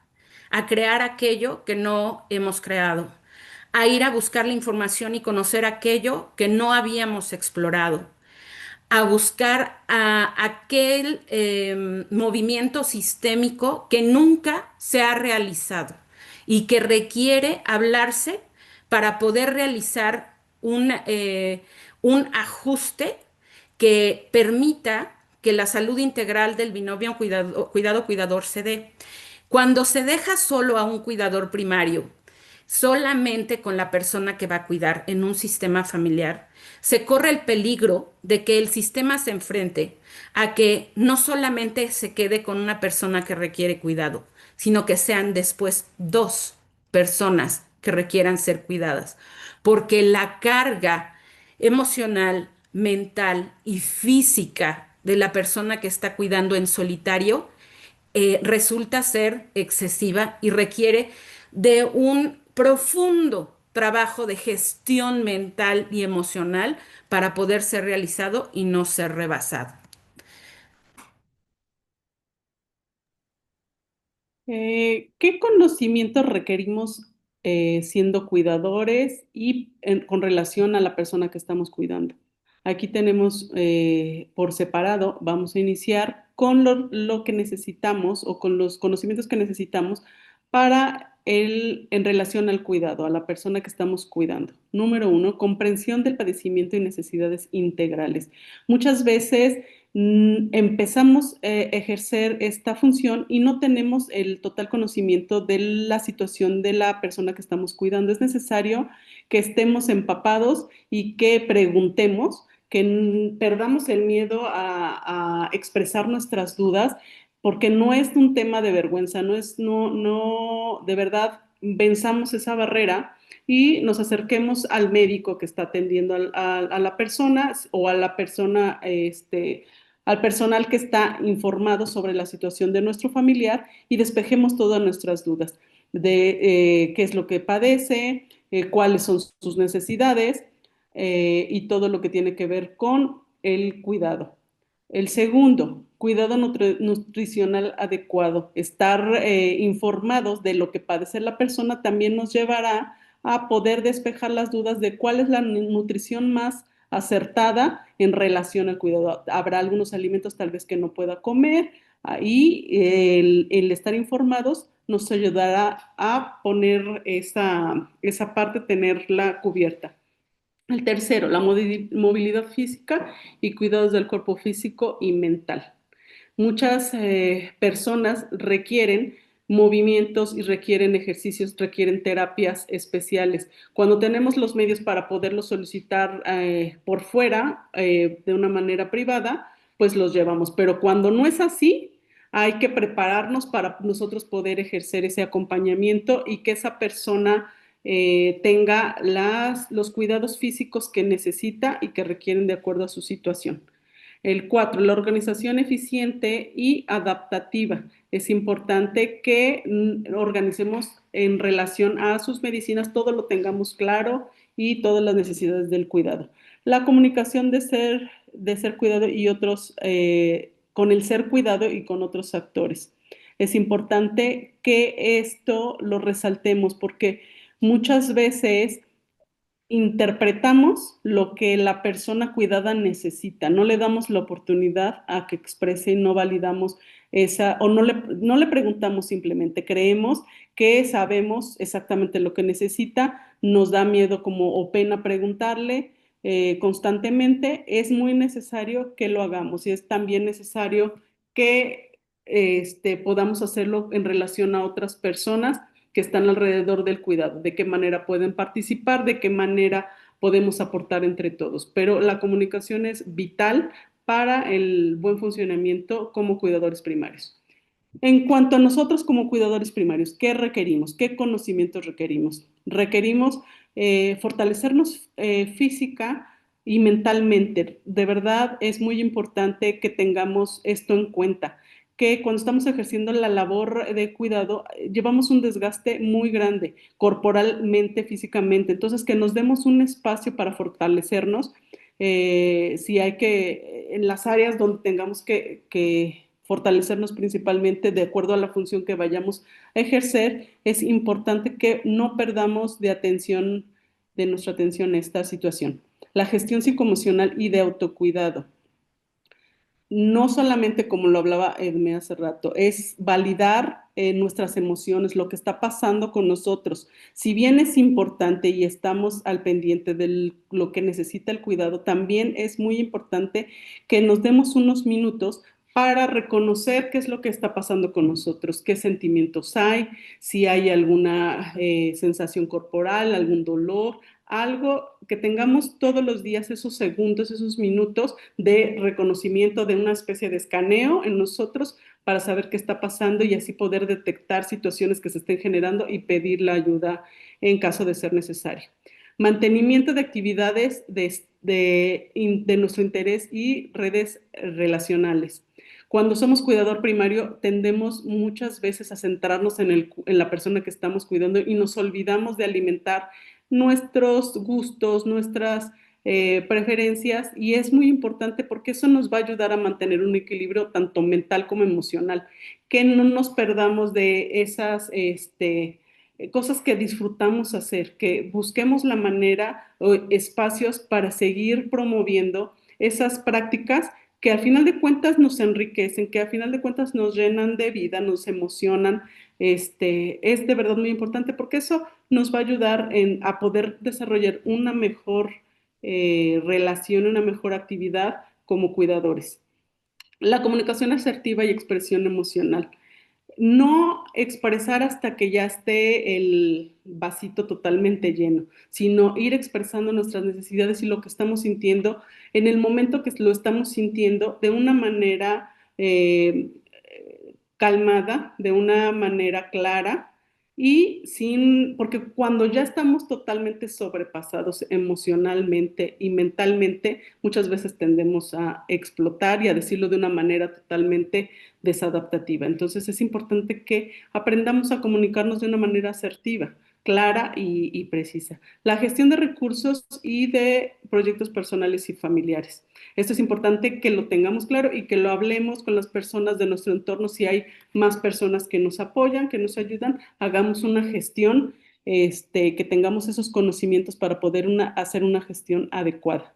a crear aquello que no hemos creado, a ir a buscar la información y conocer aquello que no habíamos explorado, a buscar aquel movimiento sistémico que nunca se ha realizado y que requiere hablarse para poder realizar un ajuste que permita que la salud integral del binomio cuidado-cuidador se dé. Cuando se deja solo a un cuidador primario, solamente con la persona que va a cuidar en un sistema familiar, se corre el peligro de que el sistema se enfrente a que no solamente se quede con una persona que requiere cuidado, sino que sean después dos personas que requieran ser cuidadas, porque la carga emocional, mental y física de la persona que está cuidando en solitario resulta ser excesiva y requiere de un profundo trabajo de gestión mental y emocional para poder ser realizado y no ser rebasado. ¿Qué conocimientos requerimos siendo cuidadores y con relación a la persona que estamos cuidando? Aquí tenemos por separado, vamos a iniciar con lo que necesitamos o con los conocimientos que necesitamos en relación al cuidado, a la persona que estamos cuidando. Número uno, comprensión del padecimiento y necesidades integrales. Muchas veces empezamos a ejercer esta función y no tenemos el total conocimiento de la situación de la persona que estamos cuidando. Es necesario que estemos empapados y que preguntemos, que perdamos el miedo a expresar nuestras dudas, porque no es un tema de vergüenza, no, de verdad, venzamos esa barrera y nos acerquemos al médico que está atendiendo a la persona o a la persona, al personal que está informado sobre la situación de nuestro familiar y despejemos todas nuestras dudas de qué es lo que padece, cuáles son sus necesidades y todo lo que tiene que ver con el cuidado. El segundo, cuidado nutricional adecuado, estar informados de lo que padece la persona también nos llevará a poder despejar las dudas de cuál es la nutrición más acertada en relación al cuidado. Habrá algunos alimentos tal vez que no pueda comer, y el estar informados nos ayudará a poner esa parte, tenerla cubierta. El tercero, la movilidad física y cuidados del cuerpo físico y mental. Muchas personas requieren movimientos y requieren ejercicios, requieren terapias especiales. Cuando tenemos los medios para poderlos solicitar por fuera, de una manera privada, pues los llevamos. Pero cuando no es así, hay que prepararnos para nosotros poder ejercer ese acompañamiento y que esa persona tenga los cuidados físicos que necesita y que requieren de acuerdo a su situación. El cuatro, la organización eficiente y adaptativa. Es importante que organicemos en relación a sus medicinas, todo lo tengamos claro y todas las necesidades del cuidado. La comunicación de ser cuidado y otros, con el ser cuidado y con otros actores. Es importante que esto lo resaltemos porque muchas veces interpretamos lo que la persona cuidada necesita, no le damos la oportunidad a que exprese y no validamos o no le preguntamos simplemente, creemos que sabemos exactamente lo que necesita, nos da miedo como o pena preguntarle constantemente, es muy necesario que lo hagamos y es también necesario que podamos hacerlo en relación a otras personas que están alrededor del cuidado, de qué manera pueden participar, de qué manera podemos aportar entre todos. Pero la comunicación es vital para el buen funcionamiento como cuidadores primarios. En cuanto a nosotros como cuidadores primarios, ¿qué requerimos? ¿Qué conocimientos requerimos? Requerimos fortalecernos física y mentalmente. De verdad es muy importante que tengamos esto en cuenta, que cuando estamos ejerciendo la labor de cuidado, llevamos un desgaste muy grande, corporalmente, físicamente. Entonces, que nos demos un espacio para fortalecernos, si hay en las áreas donde tengamos que fortalecernos principalmente de acuerdo a la función que vayamos a ejercer, es importante que no perdamos de nuestra atención esta situación. La gestión psicoemocional y de autocuidado no solamente como lo hablaba Edme hace rato, es validar nuestras emociones, lo que está pasando con nosotros. Si bien es importante y estamos al pendiente de lo que necesita el cuidado, también es muy importante que nos demos unos minutos para reconocer qué es lo que está pasando con nosotros, qué sentimientos hay, si hay alguna sensación corporal, algún dolor, algo que tengamos todos los días, esos segundos, esos minutos de reconocimiento, de una especie de escaneo en nosotros para saber qué está pasando y así poder detectar situaciones que se estén generando y pedir la ayuda en caso de ser necesario. Mantenimiento de actividades de nuestro interés y redes relacionales. Cuando somos cuidador primario, tendemos muchas veces a centrarnos en la persona que estamos cuidando y nos olvidamos de alimentar nuestros gustos, nuestras preferencias y es muy importante porque eso nos va a ayudar a mantener un equilibrio tanto mental como emocional, que no nos perdamos de esas cosas que disfrutamos hacer, que busquemos la manera o espacios para seguir promoviendo esas prácticas que al final de cuentas nos enriquecen, que al final de cuentas nos llenan de vida, nos emocionan. Es de verdad muy importante porque eso nos va a ayudar a poder desarrollar una mejor relación, una mejor actividad como cuidadores. La comunicación asertiva y expresión emocional. No expresar hasta que ya esté el vasito totalmente lleno, sino ir expresando nuestras necesidades y lo que estamos sintiendo en el momento que lo estamos sintiendo de una manera calmada, de una manera clara y porque cuando ya estamos totalmente sobrepasados emocionalmente y mentalmente, muchas veces tendemos a explotar y a decirlo de una manera totalmente desadaptativa. Entonces es importante que aprendamos a comunicarnos de una manera asertiva. clara y precisa. La gestión de recursos y de proyectos personales y familiares. Esto es importante que lo tengamos claro y que lo hablemos con las personas de nuestro entorno. Si hay más personas que nos apoyan, que nos ayudan, hagamos una gestión, que tengamos esos conocimientos para poder hacer una gestión adecuada.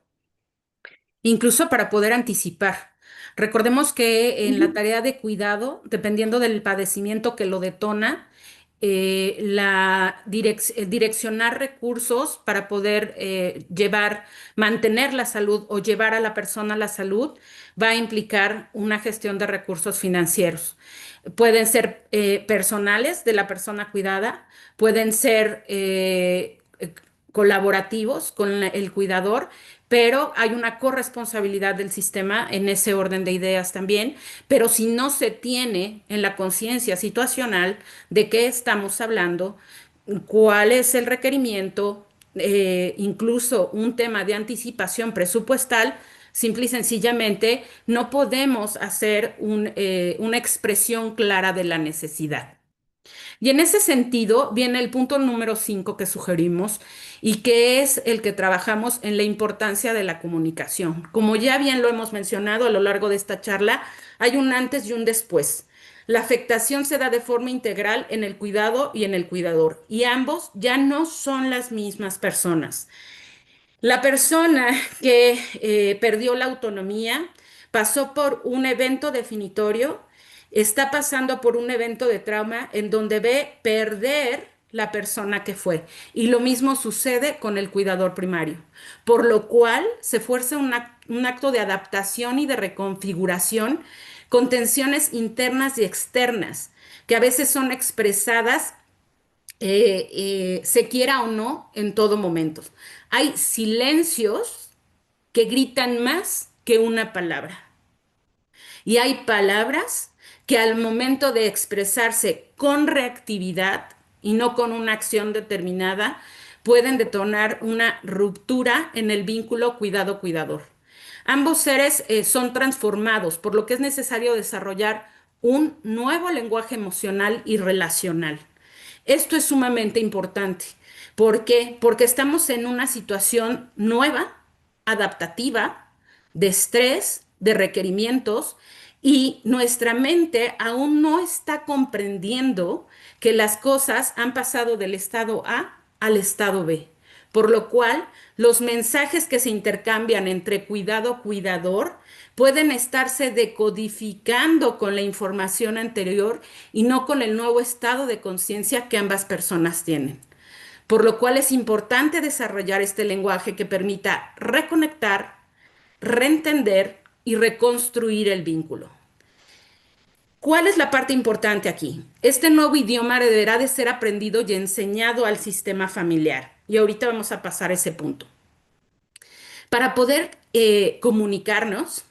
incluso para poder anticipar. Recordemos que en la Ujú. tarea de cuidado, dependiendo del padecimiento que lo detona, direccionar recursos para poder mantener la salud o llevar a la persona a la salud va a implicar una gestión de recursos financieros. Pueden ser personales de la persona cuidada, pueden ser colaborativos con el cuidador, pero hay una corresponsabilidad del sistema en ese orden de ideas también. Pero si no se tiene en la conciencia situacional de qué estamos hablando, cuál es el requerimiento, incluso un tema de anticipación presupuestal, simple y sencillamente no podemos hacer una expresión clara de la necesidad. Y en ese sentido viene el punto número 5 que sugerimos y que es el que trabajamos en la importancia de la comunicación. Como ya bien lo hemos mencionado a lo largo de esta charla, hay un antes y un después. La afectación se da de forma integral en el cuidado y en el cuidador, y ambos ya no son las mismas personas. La persona que perdió la autonomía pasó por un evento definitorio, está pasando por un evento de trauma en donde ve perder la persona que fue. Y lo mismo sucede con el cuidador primario, por lo cual se fuerza un acto de adaptación y de reconfiguración con tensiones internas y externas, que a veces son expresadas se quiera o no, en todo momento. Hay silencios que gritan más que una palabra. Y hay palabras que al momento de expresarse con reactividad y no con una acción determinada, pueden detonar una ruptura en el vínculo cuidado-cuidador. Ambos seres son transformados, por lo que es necesario desarrollar un nuevo lenguaje emocional y relacional. Esto es sumamente importante. ¿Por qué? Porque estamos en una situación nueva, adaptativa, de estrés, de requerimientos, y nuestra mente aún no está comprendiendo que las cosas han pasado del estado A al estado B. Por lo cual, los mensajes que se intercambian entre cuidado-cuidador pueden estarse decodificando con la información anterior y no con el nuevo estado de conciencia que ambas personas tienen. Por lo cual es importante desarrollar este lenguaje que permita reconectar, reentender y reconstruir el vínculo. ¿Cuál es la parte importante aquí? Este nuevo idioma deberá de ser aprendido y enseñado al sistema familiar. Y ahorita vamos a pasar a ese punto. Para poder comunicarnos,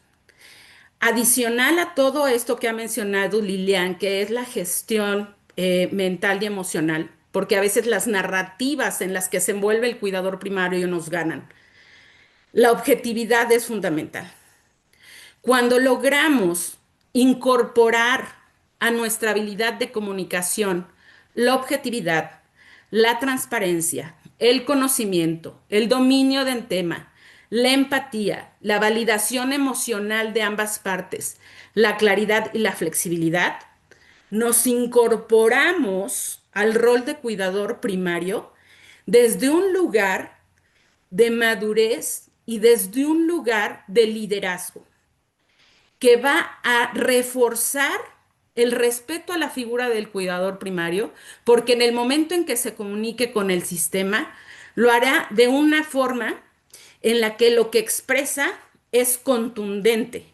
adicional a todo esto que ha mencionado Lilian, que es la gestión mental y emocional, porque a veces las narrativas en las que se envuelve el cuidador primario nos ganan. La objetividad es fundamental. Cuando logramos incorporar a nuestra habilidad de comunicación la objetividad, la transparencia, el conocimiento, el dominio del tema, la empatía, la validación emocional de ambas partes, la claridad y la flexibilidad, nos incorporamos al rol de cuidador primario desde un lugar de madurez y desde un lugar de liderazgo que va a reforzar el respeto a la figura del cuidador primario, porque en el momento en que se comunique con el sistema, lo hará de una forma en la que lo que expresa es contundente,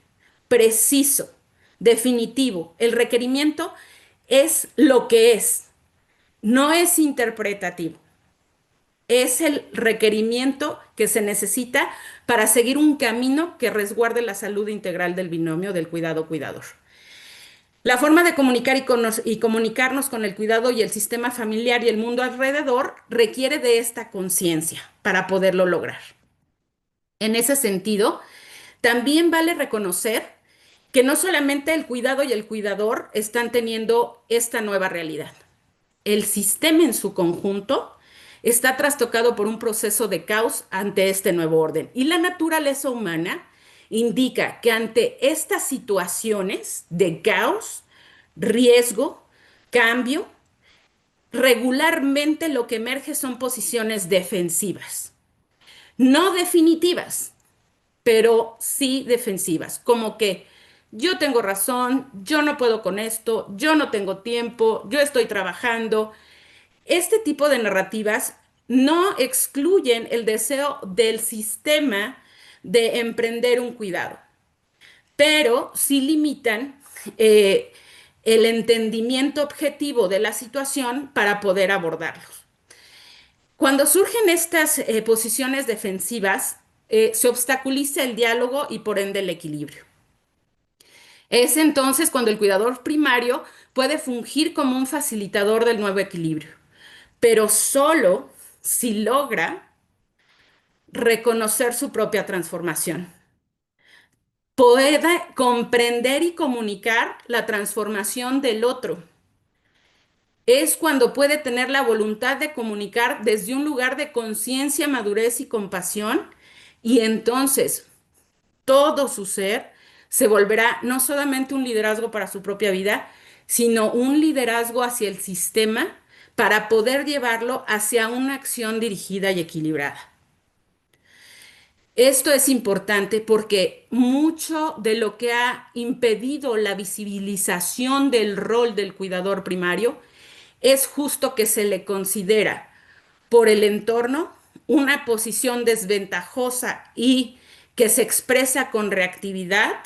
preciso, definitivo. El requerimiento es lo que es, no es interpretativo. Es el requerimiento que se necesita para seguir un camino que resguarde la salud integral del binomio del cuidado-cuidador. La forma de comunicar y comunicarnos con el cuidado y el sistema familiar y el mundo alrededor requiere de esta conciencia para poderlo lograr. En ese sentido, también vale reconocer que no solamente el cuidado y el cuidador están teniendo esta nueva realidad. El sistema en su conjunto está trastocado por un proceso de caos ante este nuevo orden. Y la naturaleza humana indica que ante estas situaciones de caos, riesgo, cambio, regularmente lo que emerge son posiciones defensivas, no definitivas, pero sí defensivas, como que yo tengo razón, yo no puedo con esto, yo no tengo tiempo, yo estoy trabajando. Este tipo de narrativas no excluyen el deseo del sistema de emprender un cuidado, pero sí limitan eh, el entendimiento objetivo de la situación para poder abordarlos. Cuando surgen estas posiciones defensivas, se obstaculiza el diálogo y por ende el equilibrio. Es entonces cuando el cuidador primario puede fungir como un facilitador del nuevo equilibrio, pero solo si logra reconocer su propia transformación, pueda comprender y comunicar la transformación del otro. Es cuando puede tener la voluntad de comunicar desde un lugar de conciencia, madurez y compasión, y entonces todo su ser se volverá no solamente un liderazgo para su propia vida, sino un liderazgo hacia el sistema para poder llevarlo hacia una acción dirigida y equilibrada. Esto es importante porque mucho de lo que ha impedido la visibilización del rol del cuidador primario es justo que se le considera por el entorno una posición desventajosa y que se expresa con reactividad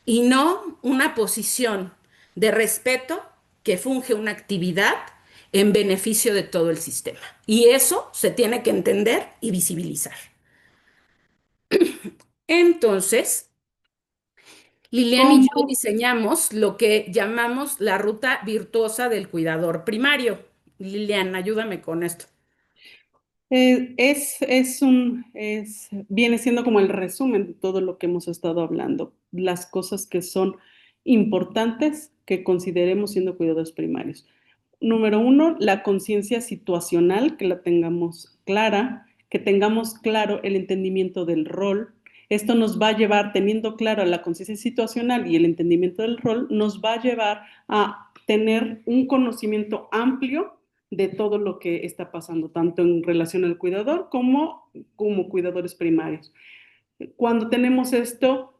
y no una posición de respeto que funge una actividad en beneficio de todo el sistema. Y eso se tiene que entender y visibilizar. Entonces, Lilian y yo ¿Cómo? diseñamos lo que llamamos la ruta virtuosa del cuidador primario. Lilian, ayúdame con esto. Viene siendo como el resumen de todo lo que hemos estado hablando, las cosas que son importantes que consideremos siendo cuidadores primarios. Número uno, la conciencia situacional, que la tengamos clara, que tengamos claro el entendimiento del rol. Esto nos va a llevar, teniendo clara la conciencia situacional y el entendimiento del rol, nos va a llevar a tener un conocimiento amplio de todo lo que está pasando, tanto en relación al cuidador como cuidadores primarios. Cuando tenemos esto,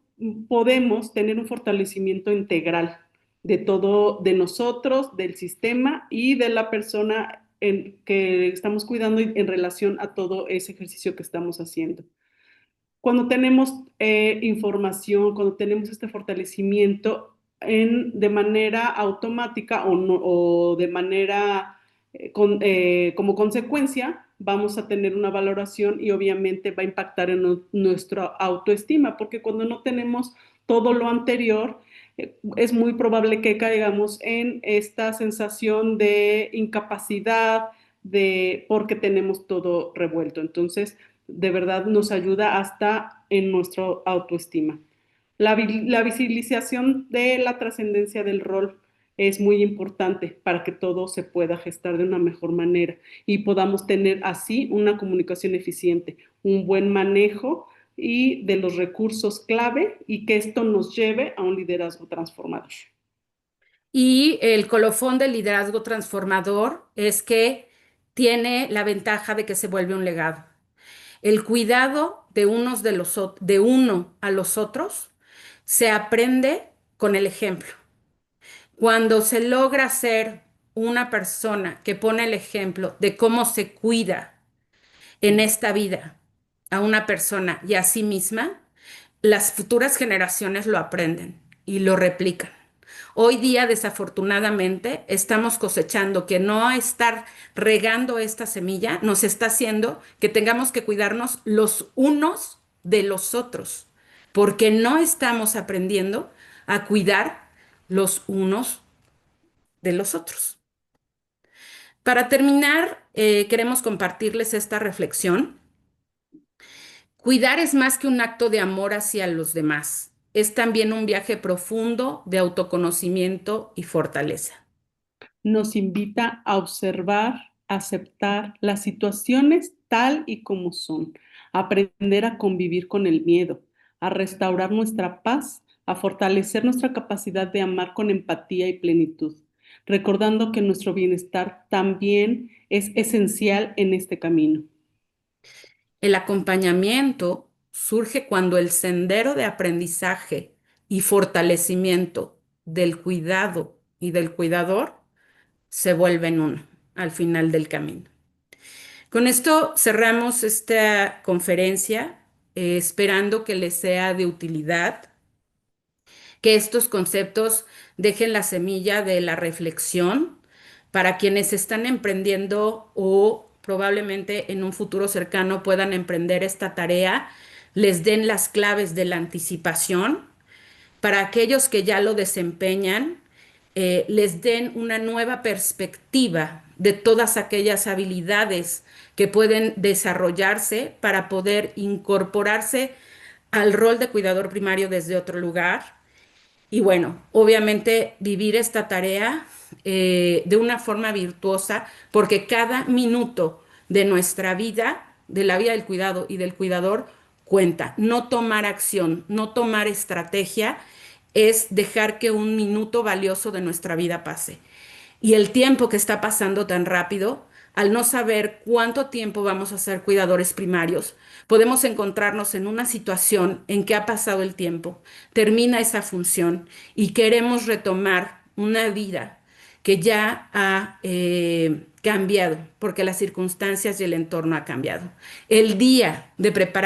podemos tener un fortalecimiento integral de todo, de nosotros, del sistema y de la persona que estamos cuidando en relación a todo ese ejercicio que estamos haciendo. Cuando tenemos información, cuando tenemos este fortalecimiento de manera automática o de manera como consecuencia, vamos a tener una valoración y obviamente va a impactar en nuestra autoestima, porque cuando no tenemos todo lo anterior, es muy probable que caigamos en esta sensación de incapacidad, porque tenemos todo revuelto. Entonces, de verdad nos ayuda hasta en nuestra autoestima. La visibilización de la trascendencia del rol es muy importante para que todo se pueda gestar de una mejor manera y podamos tener así una comunicación eficiente, un buen manejo y de los recursos clave y que esto nos lleve a un liderazgo transformador. Y el colofón del liderazgo transformador es que tiene la ventaja de que se vuelve un legado. El cuidado de uno a los otros se aprende con el ejemplo. Cuando se logra ser una persona que pone el ejemplo de cómo se cuida en esta vida a una persona y a sí misma, las futuras generaciones lo aprenden y lo replican. Hoy día, desafortunadamente, estamos cosechando que no estar regando esta semilla nos está haciendo que tengamos que cuidarnos los unos de los otros, porque no estamos aprendiendo a cuidar los unos de los otros. Para terminar, queremos compartirles esta reflexión. Cuidar es más que un acto de amor hacia los demás. Es también un viaje profundo de autoconocimiento y fortaleza. Nos invita a observar aceptar las situaciones tal y como son, aprender a convivir con el miedo, a restaurar nuestra paz, a fortalecer nuestra capacidad de amar con empatía y plenitud, recordando que nuestro bienestar también es esencial en este camino. El acompañamiento surge cuando el sendero de aprendizaje y fortalecimiento del cuidado y del cuidador se vuelven uno al final del camino. Con esto cerramos esta conferencia, esperando que les sea de utilidad, que estos conceptos dejen la semilla de la reflexión para quienes están emprendiendo o probablemente en un futuro cercano puedan emprender esta tarea, les den las claves de la anticipación. Para aquellos que ya lo desempeñan, les den una nueva perspectiva de todas aquellas habilidades que pueden desarrollarse para poder incorporarse al rol de cuidador primario desde otro lugar. Y bueno, obviamente vivir esta tarea de una forma virtuosa, porque cada minuto de nuestra vida, de la vida del cuidado y del cuidador, cuenta. No tomar acción, no tomar estrategia, es dejar que un minuto valioso de nuestra vida pase. Y el tiempo que está pasando tan rápido, al no saber cuánto tiempo vamos a ser cuidadores primarios, podemos encontrarnos en una situación en que ha pasado el tiempo, termina esa función y queremos retomar una vida que ya ha cambiado, porque las circunstancias y el entorno ha cambiado. El día de preparar